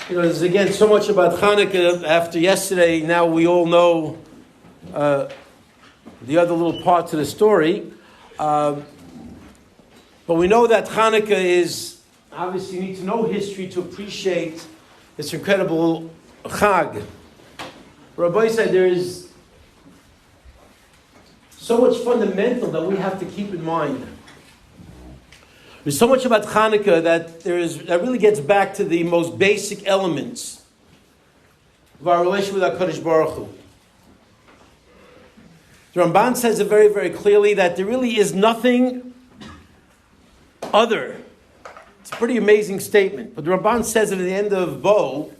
There's again so much about Hanukkah after yesterday. Now we all know the other little parts of the story. But we know that Hanukkah is, obviously you need to know history to appreciate this incredible Chag. Rabbi said there is so much fundamental that we have to keep in mind. There's so much about Hanukkah that really gets back to the most basic elements of our relation with HaKadosh Baruch Hu. The Ramban says it very, very clearly that there really is nothing other. It's a pretty amazing statement. But the Ramban says it at the end of Bo,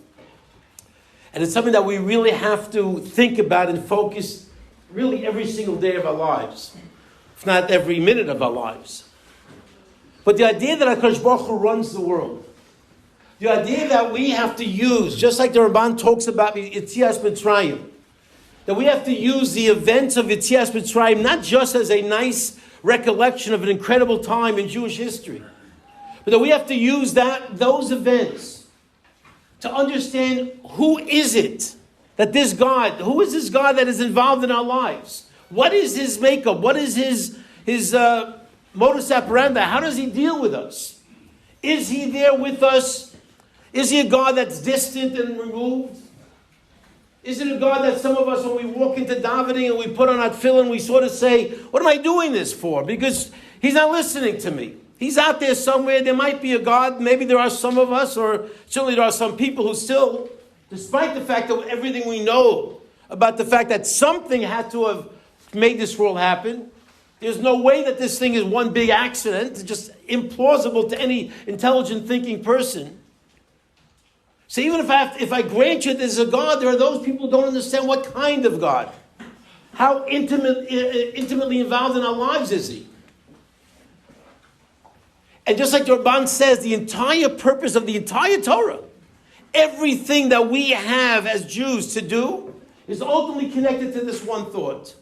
and it's something that we really have to think about and focus really every single day of our lives, if not every minute of our lives. But the idea that HaKadosh Baruch Hu runs the world, the idea that we have to use, just like the Ramban talks about Yetzias Mitzrayim, that we have to use the events of Yetzias Mitzrayim not just as a nice recollection of an incredible time in Jewish history, but that we have to use those events to understand who is it that this God, who is this God that is involved in our lives? What is his makeup? What is his modus operandi? How does he deal with us? Is he there with us? Is he a God that's distant and removed? Is it a God that some of us, when we walk into davening and we put on our tefillin, we sort of say, what am I doing this for? Because he's not listening to me. He's out there somewhere. There might be a God. Maybe there are some of us, or certainly there are some people who still, despite the fact of everything we know about the fact that something had to have made this world happen, there's no way that this thing is one big accident. It's just implausible to any intelligent thinking person. So even if I grant you there's a God, there are those people who don't understand what kind of God. How intimately involved in our lives is he? And just like the Ramban says, the entire purpose of the entire Torah, everything that we have as Jews to do, is ultimately connected to this one thought.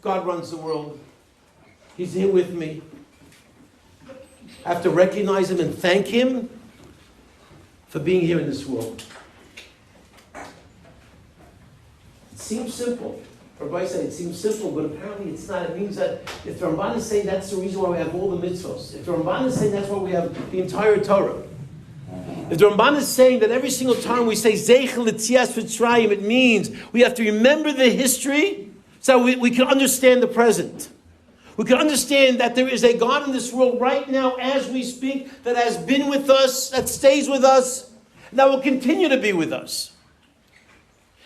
God runs the world. He's here with me. I have to recognize him and thank him for being here in this world. It seems simple. Rabbi said it seems simple, but apparently it's not. It means that if the Ramban is saying that's the reason why we have all the mitzvahs, if the Ramban is saying that's why we have the entire Torah, if the Ramban is saying that every single time we say Zeichel Yetzias Mitzrayim, it means we have to remember the history so we can understand the present. We can understand that there is a God in this world right now as we speak that has been with us, that stays with us, and that will continue to be with us.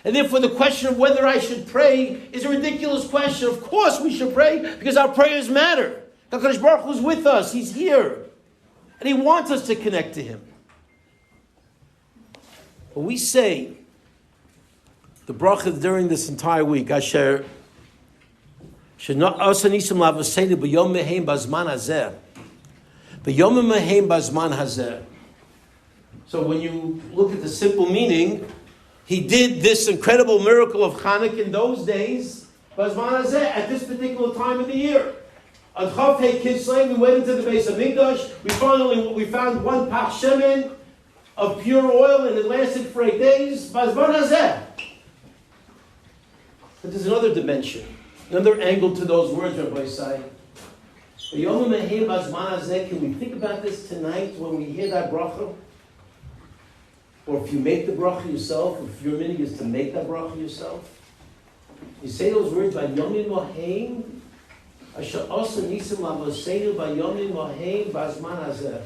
And therefore the question of whether I should pray is a ridiculous question. Of course we should pray because our prayers matter. HaKadosh Baruch Hu is with us. He's here. And he wants us to connect to him. When we say the bracha during this entire week, Asher Asenath lavosenu b'yom mehem bazman hazeh, b'yom mehem bazman hazeh. So when you look at the simple meaning, he did this incredible miracle of Chanukah in those days, bazman hazeh, at this particular time of the year. On Chav Hei Kislev, we went into the base of Mikdash. We found one pach shemen of pure oil, and it lasted for 8 days. Bazman hazeh. But there's another dimension. Another angle to those words, Rabbi Say. Can we think about this tonight when we hear that bracha? Or if you make the bracha yourself, if your meaning is to make that bracha yourself, you say those words by Yomin Mohaim, Asher Asa Nisim Lavosenu by Yomin Mohaim Bazman Hazeh.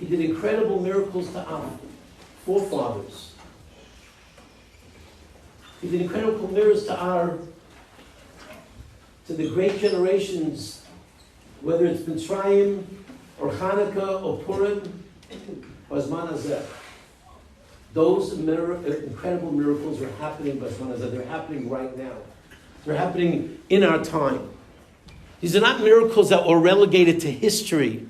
He did incredible miracles to our forefathers. He did incredible miracles to the great generations, whether it's Mitzrayim, or Hanukkah, or Purim, Bazman Hazeh. Those incredible miracles are happening, Bazman Hazeh. They're happening right now. They're happening in our time. These are not miracles that were relegated to history,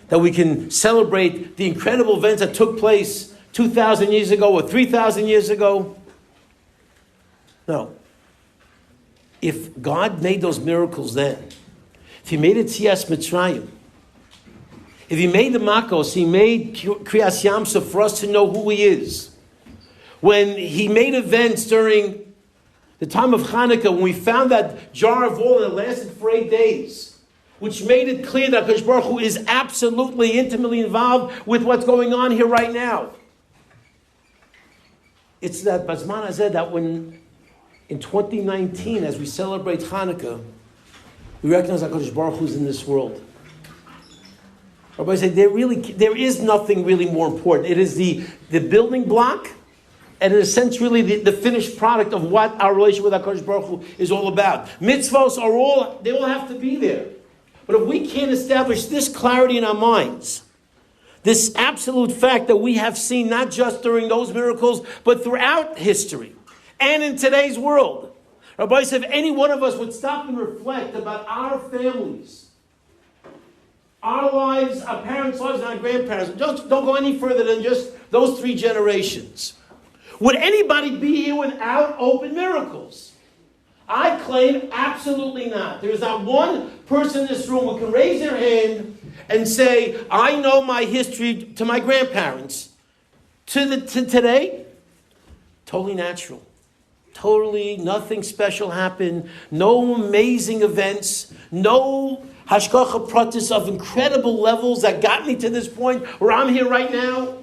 that we can celebrate the incredible events that took place 2,000 years ago or 3,000 years ago. No. If God made those miracles then, if he made it Yetzias Mitzrayim, If he made the Makos, he made Kriyas Yamsuf for us to know who he is. When he made events during the time of Hanukkah, when we found that jar of oil and it lasted for 8 days, which made it clear that HaKadosh Baruch Hu is absolutely, intimately involved with what's going on here right now. It's that Bazman Hazeh that when in 2019, as we celebrate Hanukkah, we recognize that HaKadosh Baruch Hu is in this world. Rabbi said there is nothing really more important. It is the building block, and in a sense, really the finished product of what our relationship with HaKadosh Baruch Hu is all about. Mitzvos they all have to be there. But if we can't establish this clarity in our minds, this absolute fact that we have seen not just during those miracles, but throughout history and in today's world, Rabbi said, if any one of us would stop and reflect about our families, our lives, our parents' lives, and our grandparents, don't go any further than just those 3 generations. Would anybody be here without open miracles? I claim absolutely not. There is not one person in this room who can raise their hand and say, I know my history to my grandparents. To today, totally natural. Totally nothing special happened. No amazing events. No hashgacha pratis of incredible levels that got me to this point where I'm here right now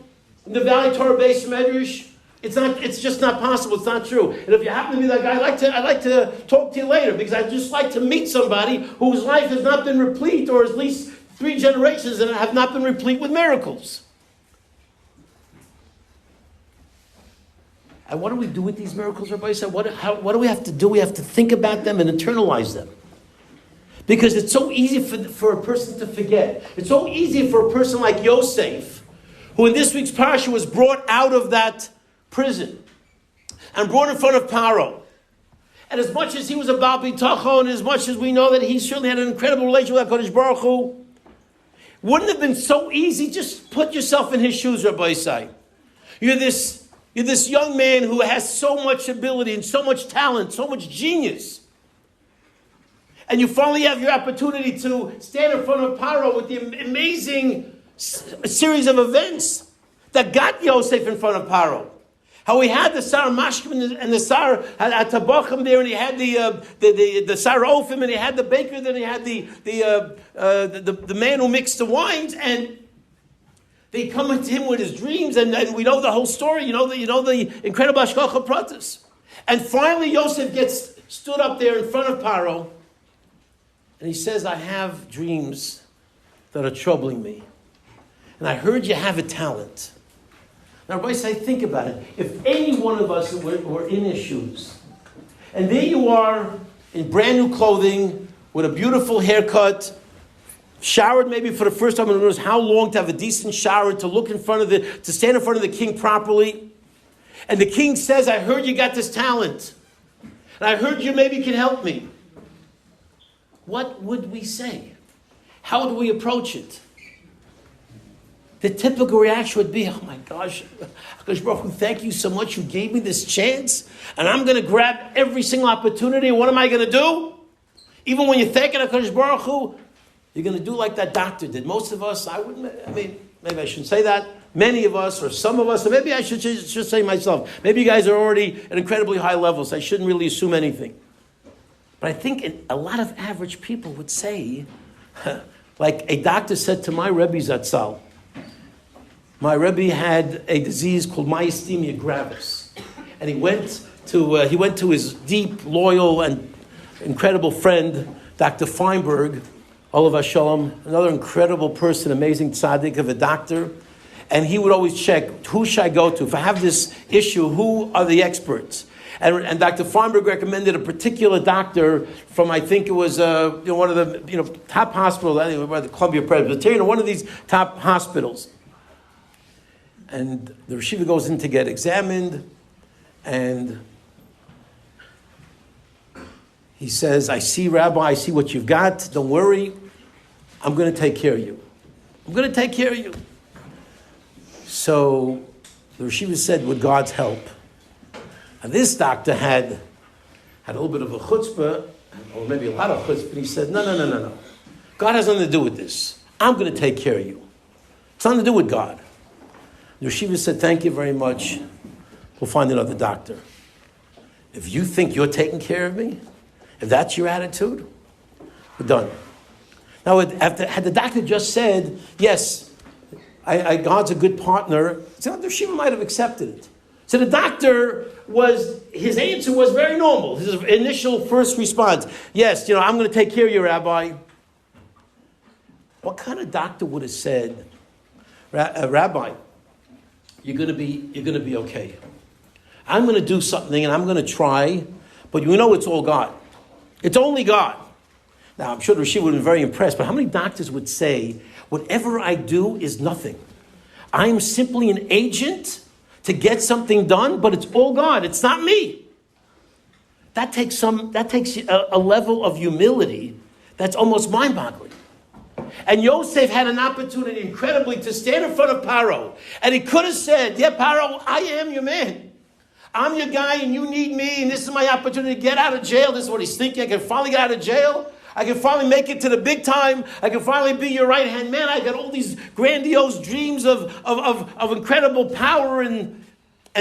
in the Valley Torah Base Medrash. It's just not possible. It's not true. And if you happen to be that guy, I'd like to talk to you later, because I'd just like to meet somebody whose life has not been replete, or at least 3 generations that have not been replete with miracles. And what do we do with these miracles, Rabbi said? What do we have to do? We have to think about them and internalize them. Because it's so easy for a person to forget. It's so easy for a person like Yosef, who in this week's Parsha was brought out of that prison and brought in front of Pharaoh. And as much as he was a Baal Bitachon, and as much as we know that he certainly had an incredible relationship with HaKadosh Baruch Hu, wouldn't it have been so easy? Just put yourself in his shoes, Rabbi Isai. You're this young man who has so much ability and so much talent, so much genius. And you finally have your opportunity to stand in front of Pharaoh with the amazing series of events that got Yosef in front of Pharaoh. How he had the Sar Mashkim and the Sar Tabachim there, and he had the Sar Ofim, and he had the baker, then he had the man who mixed the wines, and they come into him with his dreams, and we know the whole story. You know the incredible Hashgacha Pratis. And finally, Yosef gets stood up there in front of Pharaoh, and he says, "I have dreams that are troubling me, and I heard you have a talent." Now, everybody say, think about it. If any one of us were in his shoes, and there you are in brand new clothing, with a beautiful haircut, showered maybe for the first time, and knows how long to have a decent shower, to stand in front of the king properly, and the king says, "I heard you got this talent, and I heard you maybe can help me." What would we say? How would we approach it? The typical reaction would be, "Oh my gosh, HaKadosh Baruch Hu, thank you so much. You gave me this chance, and I'm going to grab every single opportunity. What am I going to do? Even when you're thanking HaKadosh Baruch Hu, you're going to do like that doctor did." Most of us, maybe I shouldn't say that. Many of us, or some of us, or maybe I should say myself. Maybe you guys are already at incredibly high levels. So I shouldn't really assume anything. But I think a lot of average people would say, like a doctor said to my Rebbe Zatzal. My Rebbe had a disease called myasthenia gravis, and he went to his deep, loyal, and incredible friend, Dr. Feinberg, Olav Shalom, another incredible person, amazing tzaddik of a doctor, and he would always check, who should I go to? If I have this issue, who are the experts? And Dr. Feinberg recommended a particular doctor from, I think it was one of the top hospitals, anyway, the Columbia Presbyterian, one of these top hospitals. And the Yeshiva goes in to get examined, and he says, "I see, Rabbi, I see what you've got. Don't worry. I'm going to take care of you. I'm going to take care of you." So the Yeshiva said, "With God's help." And this doctor had a little bit of a chutzpah, or maybe a lot of chutzpah, but he said, No. God has nothing to do with this. I'm going to take care of you. It's nothing to do with God. The Yeshiva said, thank you very much. We'll find another doctor. If you think you're taking care of me, if that's your attitude, we're done. Now, had the doctor just said, yes, God's a good partner, so the Yeshiva might have accepted it. So the doctor his answer was very normal. His initial first response, yes, I'm going to take care of you, Rabbi. What kind of doctor would have said, Rabbi, you're going to be okay. I'm going to do something and I'm going to try, but it's all God. It's only God. Now, I'm sure the Yeshiva would have been very impressed, but how many doctors would say, whatever I do is nothing. I'm simply an agent to get something done, but it's all God. It's not me. That takes a level of humility that's almost mind-boggling. And Yosef had an opportunity, incredibly, to stand in front of Pharaoh. And he could have said, yeah, Pharaoh, I am your man. I'm your guy and you need me, and this is my opportunity to get out of jail. This is what he's thinking. I can finally get out of jail. I can finally make it to the big time. I can finally be your right-hand man. I got all these grandiose dreams of incredible power and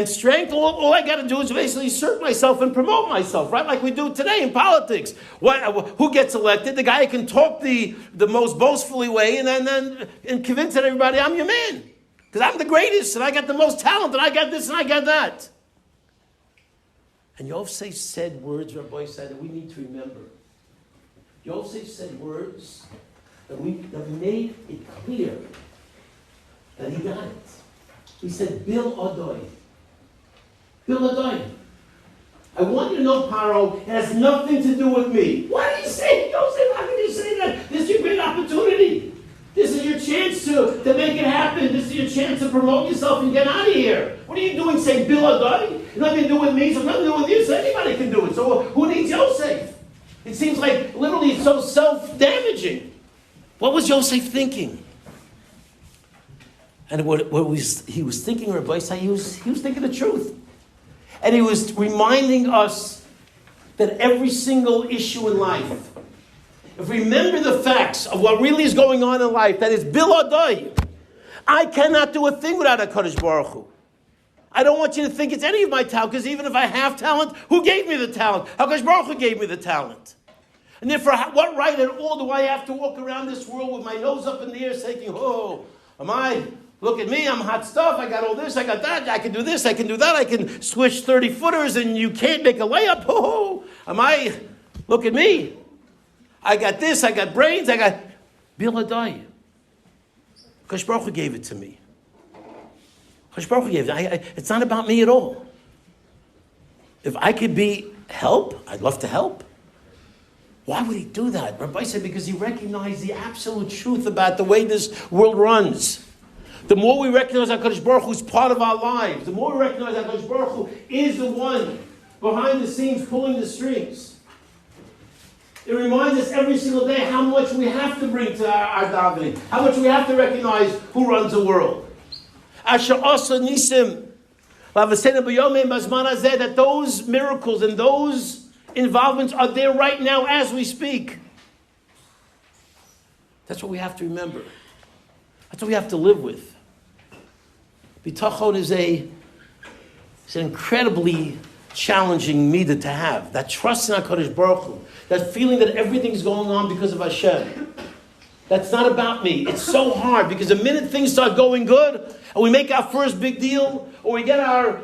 strength. All I got to do is basically assert myself and promote myself, right? Like we do today in politics. Who gets elected? The guy who can talk the most boastfully way and convince everybody I'm your man. Because I'm the greatest and I got the most talent and I got this and I got that. And Yosef said words, Rabbi said, that we need to remember. Yosef said words that made it clear that he got it. He said, Bil Adoi. Bil Adoi. I want you to know, Pharaoh, it has nothing to do with me. What are you saying, Yosef? How can you say that? This is your great opportunity. This is your chance to make it happen. This is your chance to promote yourself and get out of here. What are you doing saying, Bil Adoi? It's nothing to do with me, so nothing to do with you, so anybody can do it. So who needs Yosef? It seems like literally it's so self-damaging. What was Yosef thinking? And he was thinking, Rabbi Say, he was thinking the truth. And he was reminding us that every single issue in life, if we remember the facts of what really is going on in life, that is Bil Adoi. I cannot do a thing without HaKadosh Baruch Hu. I don't want you to think it's any of my talent, because even if I have talent, who gave me the talent? HaKadosh Baruch Hu gave me the talent. And therefore, what right at all do I have to walk around this world with my nose up in the air saying, oh, look at me, I'm hot stuff, I got all this, I got that, I can do this, I can do that, I can switch 30 footers and you can't make a layup, look at me. I got this, I got brains, I got Bil Adai. HaKadosh Baruch Hu gave it to me. HaKadosh Baruch Hu gave it. It's not about me at all. If I could be help, I'd love to help. Why would he do that? Rabbi said because he recognized the absolute truth about the way this world runs. The more we recognize HaKadosh Baruch Hu is part of our lives, the more we recognize HaKadosh Baruch Hu is the one behind the scenes pulling the strings. It reminds us every single day how much we have to bring to our davening, how much we have to recognize who runs the world. Asher asa nisim, that those miracles and those involvements are there right now as we speak. That's what we have to remember. That's what we have to live with. Bitachon is an incredibly challenging midah to have. That trust in HaKadosh Baruch Hu, that feeling that everything's going on because of Hashem. That's not about me. It's so hard because the minute things start going good and we make our first big deal, or we get our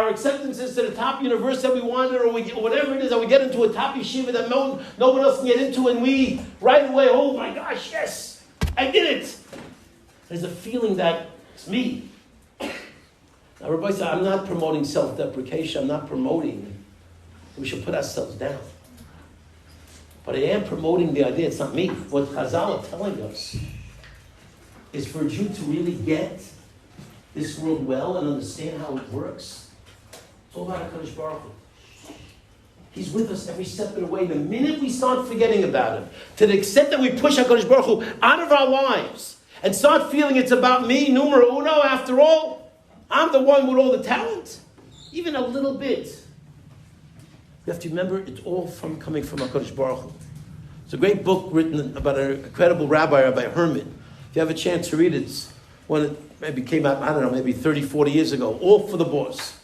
acceptances to the top university that we wanted, or whatever it is, that we get into a top yeshiva that no one else can get into, and we right away, oh my gosh, yes, I did it. There's a feeling that it's me. Now, Rabbi said, I'm not promoting self-deprecation. I'm not promoting that we should put ourselves down. But I am promoting the idea, it's not me. What Chazal are telling us is for a Jew to really get this world well and understand how it works. It's all about HaKadosh Baruch Hu. He's with us every step of the way. The minute we start forgetting about Him, to the extent that we push HaKadosh Baruch Hu out of our lives and start feeling it's about me, numero uno, after all, I'm the one with all the talent, even a little bit. You have to remember, it's all coming from HaKadosh Baruch Hu. It's a great book written about an incredible rabbi, Rabbi Herman. If you have a chance to read it, it's when it maybe came out, I don't know, maybe 30, 40 years ago. All for the boss.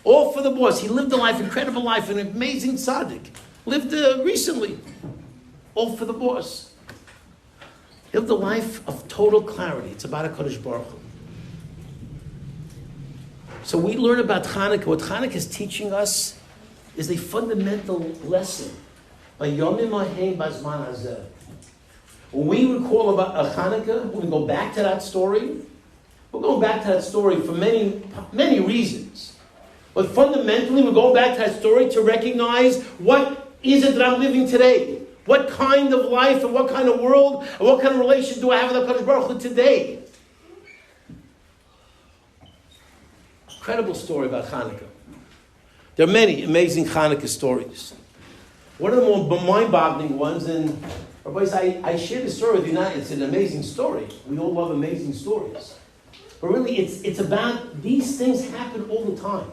All for the boss. He lived a life, incredible life, an amazing tzaddik. Lived recently. All for the boss. He lived a life of total clarity. It's about HaKadosh Baruch Hu. So we learn about Hanukkah. What Hanukkah is teaching us is a fundamental lesson. When we recall about Hanukkah, when we go back to that story, we're going back to that story for many, many reasons. But fundamentally, we're going back to that story to recognize what is it that I'm living today? What kind of life and what kind of world and what kind of relation do I have with HaKadosh Baruch Hu today? Incredible story about Hanukkah. There are many amazing Hanukkah stories. One of the more mind-boggling ones, and I share this story with you now. It's an amazing story. We all love amazing stories. But really, it's about these things happen all the time.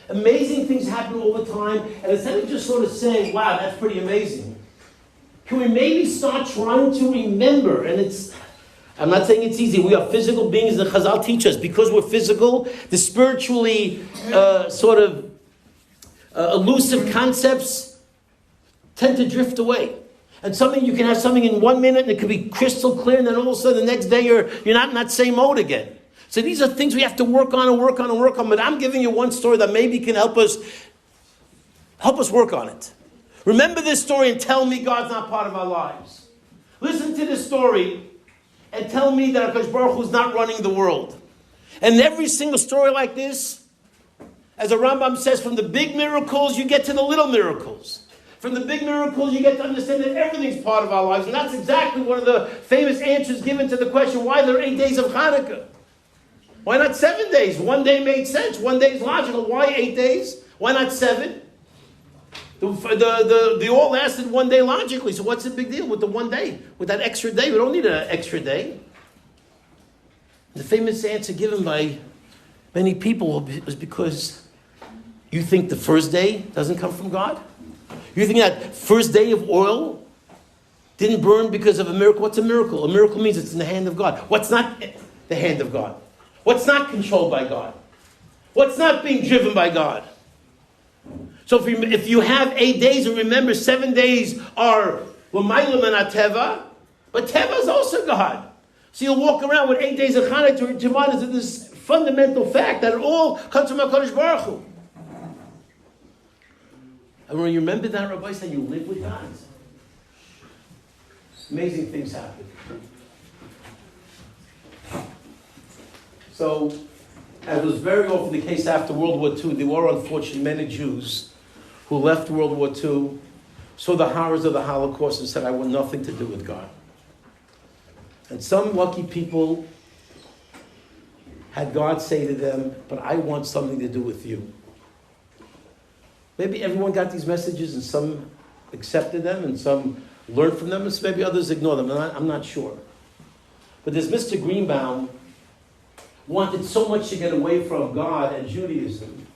Amazing things happen all the time. And instead of just sort of saying, wow, that's pretty amazing, can we maybe start trying to remember? And I'm not saying it's easy. We are physical beings, and Chazal teach us. Because we're physical, the spiritually elusive concepts tend to drift away. And you can have something in 1 minute, and it could be crystal clear, and then all of a sudden the next day you're not in that same mode again. So these are things we have to work on and work on and work on. But I'm giving you one story that maybe can help us work on it. Remember this story and tell me God's not part of our lives. Listen to this story and tell me that HaKadosh Baruch Hu is not running the world. And every single story like this, as the Rambam says, from the big miracles you get to the little miracles. From the big miracles you get to understand that everything's part of our lives. And that's exactly one of the famous answers given to the question, why there are 8 days of Hanukkah? Why not 7 days? 1 day made sense. 1 day is logical. Why 8 days? Why not 7? The all lasted 1 day logically. So what's the big deal with the 1 day? With that extra day? We don't need an extra day. The famous answer given by many people was because you think the first day doesn't come from God? You think that first day of oil didn't burn because of a miracle? What's a miracle? A miracle means it's in the hand of God. What's not the hand of God? What's not controlled by God? What's not being driven by God? So if you have 8 days, and remember 7 days are L'mayla min Teva, but Teva is also God. So you'll walk around with 8 days of Hanukkah to remind us of this fundamental fact that it all comes from HaKadosh Baruch Hu. And when you remember that, Rabbi said, you live with God. Amazing things happen. So, as was very often the case after World War II, there were unfortunately many Jews who left World War II, saw the horrors of the Holocaust, and said, I want nothing to do with God. And some lucky people had God say to them, but I want something to do with you. Maybe everyone got these messages and some accepted them and some learned from them, and maybe others ignored them. I'm not sure. But this Mr. Greenbaum wanted so much to get away from God and Judaism.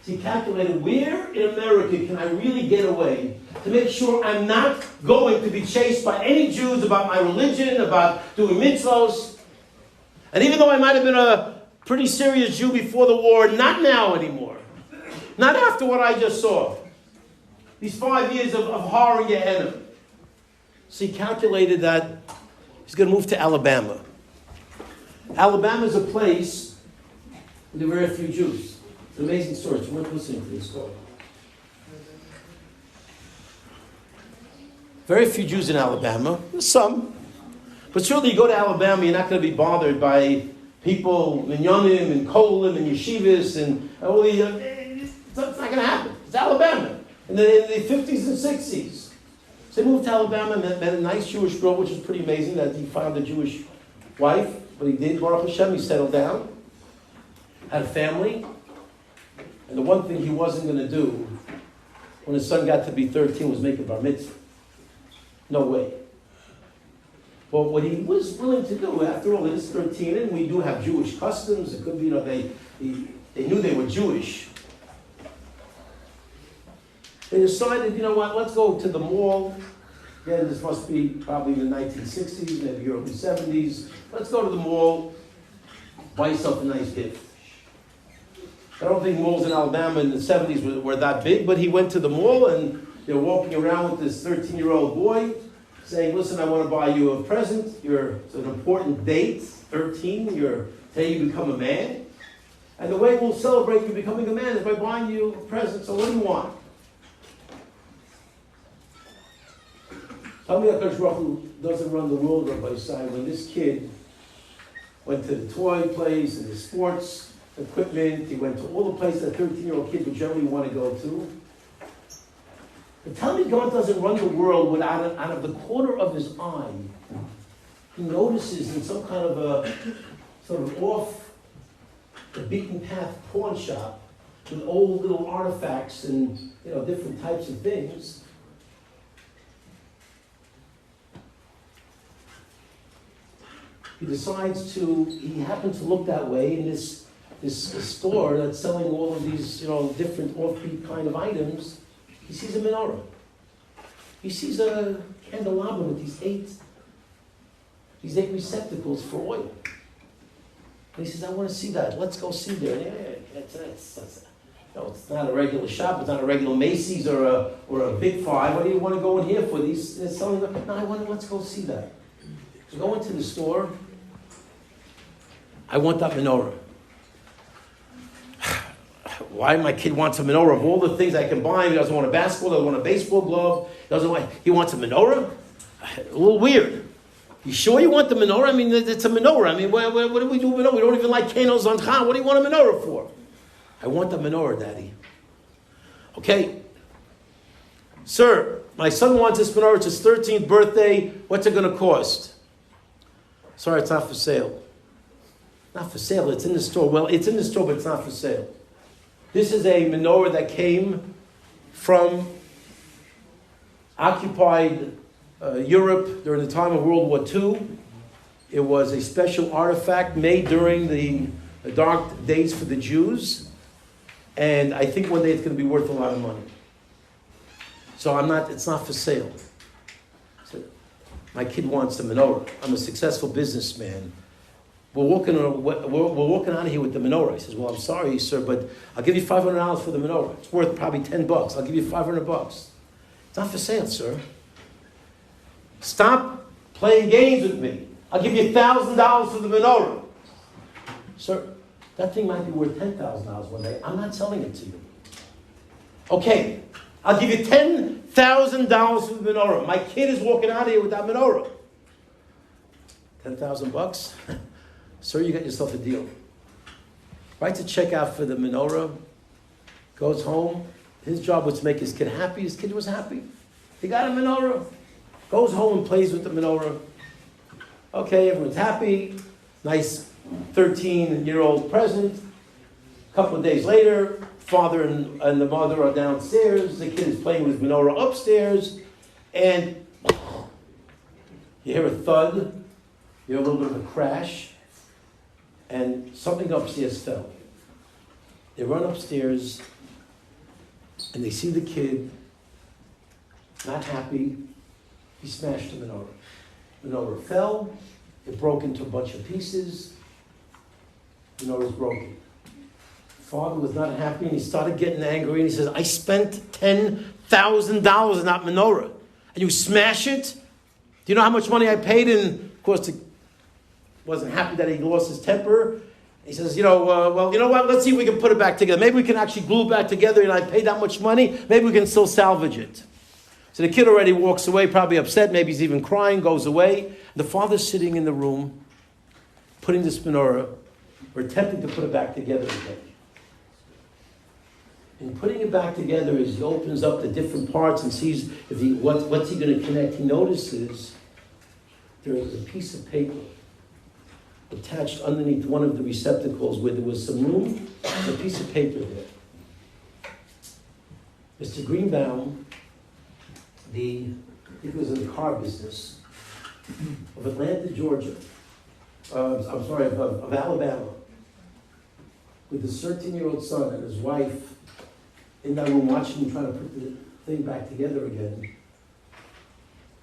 So he calculated, where in America can I really get away to make sure I'm not going to be chased by any Jews about my religion, about doing mitzvos. And even though I might have been a pretty serious Jew before the war, not now anymore. Not after what I just saw. These 5 years of horror in Gehenna. So he calculated that he's going to move to Alabama. Alabama is a place where there are very few Jews. It's an amazing story. It's worth listening to this story. Very few Jews in Alabama. Some. But surely you go to Alabama, you're not going to be bothered by people, minyanim and kolim and yeshivas and all the... It's not going to happen. It's Alabama. In the 50s and 60s. So they moved to Alabama and met a nice Jewish girl, which was pretty amazing that he found a Jewish wife. But he did, Baruch Hashem, he settled down. Had a family. And the one thing he wasn't going to do when his son got to be 13 was make a bar mitzvah. No way. But what he was willing to do, after all, it is 13, and we do have Jewish customs. It could be, they knew they were Jewish. They decided, let's go to the mall. Again, this must be probably in the 1960s, maybe early 70s. Let's go to the mall. buy yourself a nice gift. I don't think malls in Alabama in the 70s were that big, but he went to the mall and they're walking around with this 13-year-old boy saying, listen, I want to buy you a present. It's an important date, 13. Today you become a man. And the way we'll celebrate you becoming a man is by buying you a present. So what do you want? Tell me HaKadosh Baruch Hu doesn't run the world, Rabbi Sai. When this kid went to the toy place and the sports equipment, he went to all the places that 13-year-old kid would generally want to go to. But tell me God doesn't run the world without out of the corner of his eye. He notices in some kind of a sort of off the beaten path pawn shop with old little artifacts and different types of things. He happens to look that way in this store that's selling all of these, different offbeat kind of items. He sees a menorah. He sees a candelabra with these eight receptacles for oil. And he says, I want to see that. Let's go see there. Yeah, it's not a regular shop. It's not a regular Macy's or a Big Five. What do you want to go in here for? They're selling. No, let's go see that. So go into the store. I want that menorah. Why my kid wants a menorah? Of all the things I can buy him, he doesn't want a basketball, doesn't want a baseball glove, he wants a menorah? A little weird. You sure you want the menorah? I mean, it's a menorah. I mean, what do we do with menorah? We don't even like candles on Chan. What do you want a menorah for? I want the menorah, Daddy. Okay. Sir, my son wants this menorah. It's his 13th birthday. What's it going to cost? Sorry, it's not for sale. Not for sale. It's in the store. Well, it's in the store, but it's not for sale. This is a menorah that came from occupied Europe during the time of World War II. It was a special artifact made during the dark days for the Jews. And I think one day it's going to be worth a lot of money. So it's not for sale. So my kid wants the menorah. I'm a successful businessman. We're walking out of here with the menorah. He says, well, I'm sorry, sir, but I'll give you $500 for the menorah. It's worth probably $10. I'll give you $500. It's not for sale, sir. Stop playing games with me. I'll give you $1,000 for the menorah. Sir, that thing might be worth $10,000 one day. I'm not selling it to you. Okay, I'll give you $10,000 for the menorah. My kid is walking out of here with that menorah. $10,000? Sir, you got yourself a deal. Writes a check out for the menorah, goes home. His job was to make his kid happy. His kid was happy. He got a menorah. Goes home and plays with the menorah. Okay, everyone's happy. Nice 13-year-old present. A couple of days later, father and the mother are downstairs. The kid is playing with his menorah upstairs. And you hear a thud. You hear a little bit of a crash. And something upstairs fell. They run upstairs and they see the kid not happy. He smashed the menorah. The menorah fell. It broke into a bunch of pieces. The menorah was broken. Father was not happy and he started getting angry and he says, I spent $10,000 on that menorah and you smash it? Do you know how much money I paid? And of course, wasn't happy that he lost his temper. He says, well, you know what? Let's see if we can put it back together. Maybe we can actually glue it back together and I paid that much money. Maybe we can still salvage it. So the kid already walks away, probably upset. Maybe he's even crying, goes away. The father's sitting in the room, putting this menorah, or attempting to put it back together again. In putting it back together, as he opens up the different parts and sees what's he going to connect, he notices there is a piece of paper attached underneath one of the receptacles where there was some room, a piece of paper there. Mr. Greenbaum, I think he was in the car business, of Atlanta, Georgia, of Alabama, with his 13-year-old son and his wife in that room watching him trying to put the thing back together again,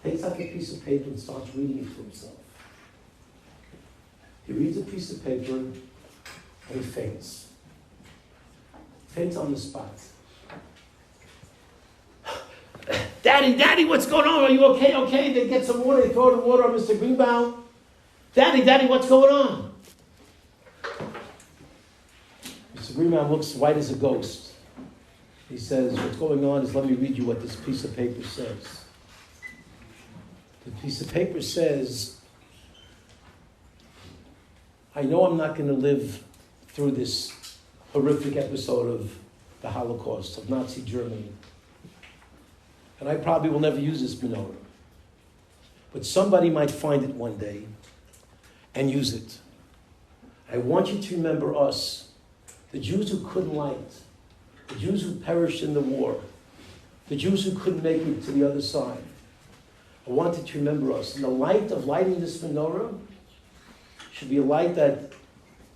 takes out a piece of paper and starts reading it to himself. He reads a piece of paper, And he faints. Faints on the spot. Daddy, what's going on? Are you okay? Okay, they get some water, they throw the water on Mr. Greenbaum. Daddy, what's going on? Mr. Greenbaum looks white as a ghost. He says, what's going on is, let me read you what this piece of paper says. The piece of paper says, I know I'm not going to live through this horrific episode of the Holocaust, of Nazi Germany. And I probably will never use this menorah. But somebody might find it one day and use it. I want you to remember us, the Jews who couldn't light, the Jews who perished in the war, the Jews who couldn't make it to the other side. I want you to remember us. And the light of lighting this menorah should be a light that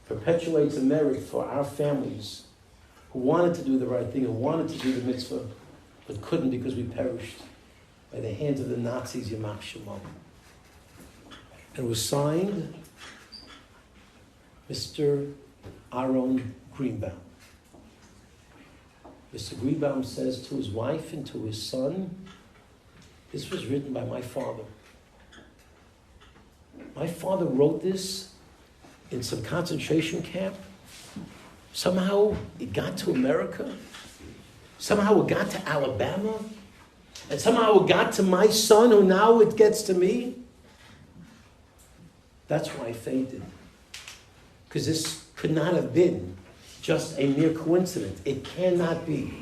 perpetuates a merit for our families who wanted to do the right thing, who wanted to do the mitzvah, but couldn't because we perished by the hands of the Nazis, Yamach Shalom. And it was signed Mr. Aaron Greenbaum. Mr. Greenbaum says to his wife and to his son, this was written by my father. My father wrote this in some concentration camp. Somehow it got to America. Somehow it got to Alabama. And somehow it got to my son, who now it gets to me. That's why I fainted. Because this could not have been just a mere coincidence. It cannot be.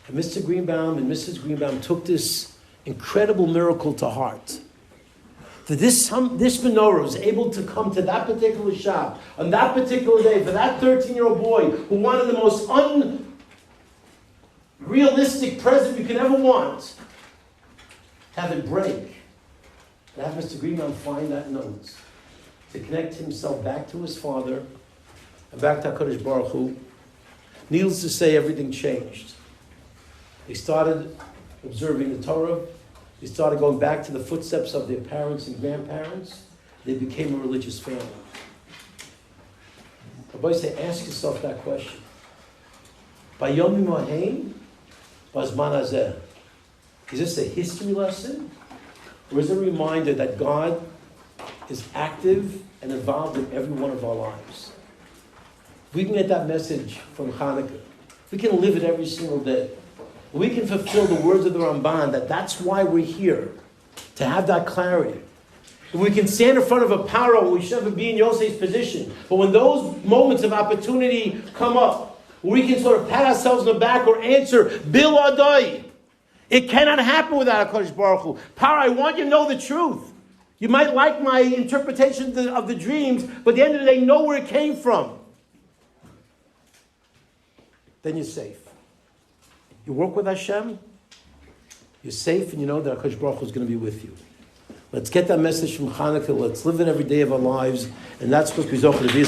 And Mr. Greenbaum and Mrs. Greenbaum took this incredible miracle to heart. That this menorah was able to come to that particular shop on that particular day for that 13-year-old boy who wanted the most unrealistic present you can ever want, to have it break. To have Mr. Greenbaum find that note, to connect himself back to his father and back to HaKadosh Baruch Hu. Needless to say, everything changed. They started observing the Torah. They started going back to the footsteps of their parents and grandparents. They became a religious family. Rabbi say, ask yourself that question. By Yom Mohaim, Bazman Hazeh, is this a history lesson? Or is it a reminder that God is active and involved in every one of our lives? We can get that message from Hanukkah. We can live it every single day. We can fulfill the words of the Ramban, that's why we're here, to have that clarity. We can stand in front of a Pharaoh, we should never be in Yosef's position. But when those moments of opportunity come up, we can sort of pat ourselves on the back or answer, Bil Adai. It cannot happen without HaKadosh Baruch Hu. Pharaoh, I want you to know the truth. You might like my interpretation of the dreams, but at the end of the day, know where it came from. Then you're safe. You work with Hashem, you're safe, and you know that HaKadosh Baruch Hu is going to be with you. Let's get that message from Hanukkah. Let's live it every day of our lives, and that's what we zoch to be.